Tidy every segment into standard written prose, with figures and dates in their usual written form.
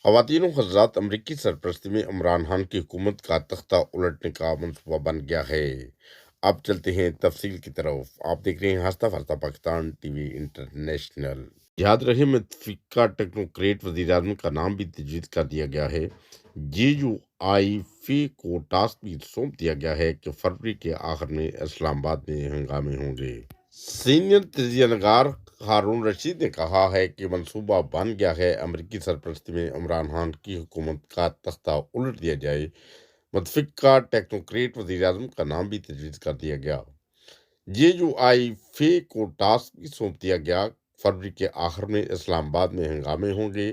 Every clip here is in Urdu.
خواتین و حضرات، امریکی سرپرستی میں عمران خان کی حکومت کا تختہ الٹنے کا منصوبہ بن گیا ہے۔ اب چلتے ہیں تفصیل کی طرف۔ آپ دیکھ رہے ہیں ہنستا پھرتا پاکستان ٹی وی انٹرنیشنل۔ یاد رہے، متفقہ ٹیکنوکریٹ وزیر اعظم کا نام بھی تجویز کر دیا گیا ہے۔ JUIF کو ٹاسک بھی سونپ دیا گیا ہے کہ فروری کے آخر میں اسلام آباد میں ہنگامے ہوں گے۔ سینئر تجزیہ نگار ہارون رشید نے کہا ہے کہ منصوبہ بن گیا ہے، امریکی سرپرستی میں عمران خان کی حکومت کا تختہ الٹ دیا جائے۔ متفقہ ٹیکنوکریٹ وزیر اعظم کا نام بھی تجویز کر دیا گیا۔ JUIF کو ٹاسک بھی سونپ دیا گیا، فروری کے آخر میں اسلام آباد میں ہنگامے ہوں گے۔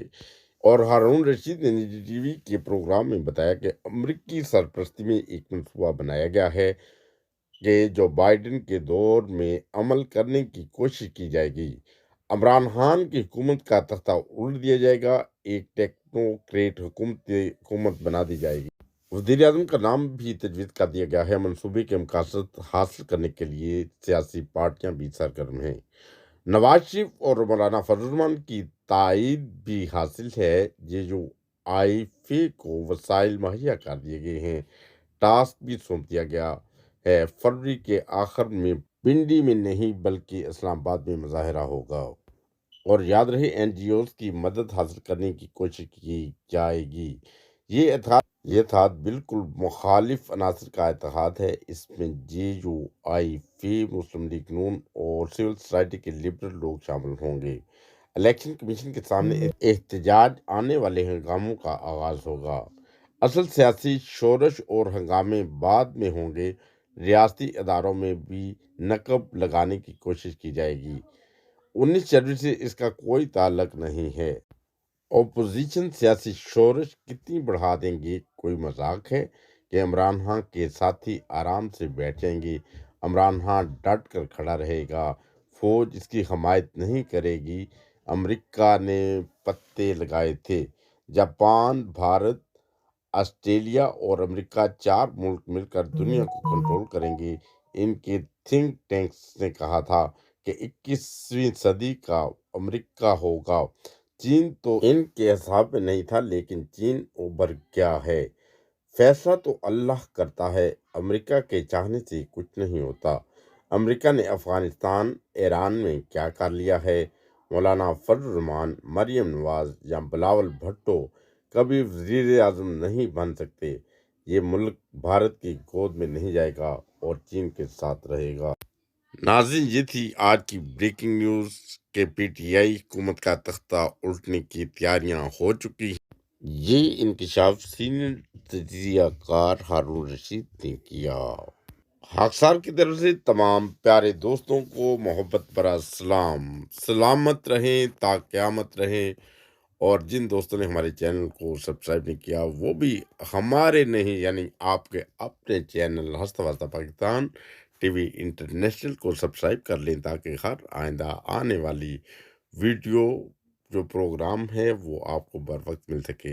اور ہارون رشید نے نجی ٹی وی کے پروگرام میں بتایا کہ امریکی سرپرستی میں ایک منصوبہ بنایا گیا ہے کہ جو بائیڈن کے دور میں عمل کرنے کی کوشش کی جائے گی۔ عمران خان کی حکومت کا تختہ الٹ دیا جائے گا، ایک ٹیکنوکریٹ حکومت بنا دی جائے گی۔ وزیر اعظم کا نام بھی تجویز کر دیا گیا ہے۔ منصوبے کے مقاصد حاصل کرنے کے لیے سیاسی پارٹیاں بھی سرگرم ہیں۔ نواز شریف اور مولانا فضل الرحمان کی تائید بھی حاصل ہے۔ JUIF کو وسائل مہیا کر دیے گئے ہیں، ٹاسک بھی سونپ دیا گیا ہے۔ فروری کے آخر میں پنڈی میں نہیں بلکہ اسلام آباد میں مظاہرہ ہوگا۔ اور یاد رہے، NGOs کی مدد حاصل کرنے کی کوشش کی جائے گی۔ یہ اتحاد بالکل مخالف عناصر کا اتحاد ہے۔ اس میں JUIF، مسلم لیگ نون اور سول سوسائٹی کے لبرل لوگ شامل ہوں گے۔ الیکشن کمیشن کے سامنے احتجاج آنے والے ہنگاموں کا آغاز ہوگا۔ اصل سیاسی شورش اور ہنگامے بعد میں ہوں گے۔ ریاستی اداروں میں بھی نقب لگانے کی کوشش کی جائے گی۔ 19 جنوری سے اس کا کوئی تعلق نہیں ہے۔ اپوزیشن سیاسی شورش کتنی بڑھا دیں گے، کوئی مذاق ہے کہ عمران خان کے ساتھی آرام سے بیٹھ جائیں گے۔ عمران خان ڈٹ کر کھڑا رہے گا، فوج اس کی حمایت نہیں کرے گی۔ امریکہ نے پتے لگائے تھے۔ جاپان، بھارت، آسٹریلیا اور امریکہ، 4 ملک مل کر دنیا کو کنٹرول کریں گے۔ ان کے تھنک ٹینکس نے کہا تھا کہ 21ویں صدی کا امریکہ ہوگا۔ چین تو ان کے حساب میں نہیں تھا، لیکن چین ابھر گیا ہے۔ فیصلہ تو اللہ کرتا ہے، امریکہ کے چاہنے سے کچھ نہیں ہوتا۔ امریکہ نے افغانستان، ایران میں کیا کر لیا ہے؟ مولانا فضل الرحمان، مریم نواز یا بلاول بھٹو کبھی وزیر اعظم نہیں بن سکتے۔ یہ ملک بھارت کی گود میں نہیں جائے گا اور چین کے ساتھ رہے گا۔ ناظرین، یہ تھی آج کی بریکنگ نیوز کہ PTI حکومت کا تختہ الٹنے کی تیاریاں ہو چکی ہیں۔ یہ انکشاف سینئر تجزیہ کار ہارون رشید نے کیا۔ خاکسار کی طرف سے تمام پیارے دوستوں کو محبت برا سلام۔ سلامت رہیں تا قیامت رہیں۔ اور جن دوستوں نے ہمارے چینل کو سبسکرائب نہیں کیا، وہ بھی ہمارے نہیں یعنی آپ کے اپنے چینل ہنستا پھرتا پاکستان ٹی وی انٹرنیشنل کو سبسکرائب کر لیں، تاکہ ہر آئندہ آنے والی ویڈیو جو پروگرام ہے وہ آپ کو بر وقت مل سکے۔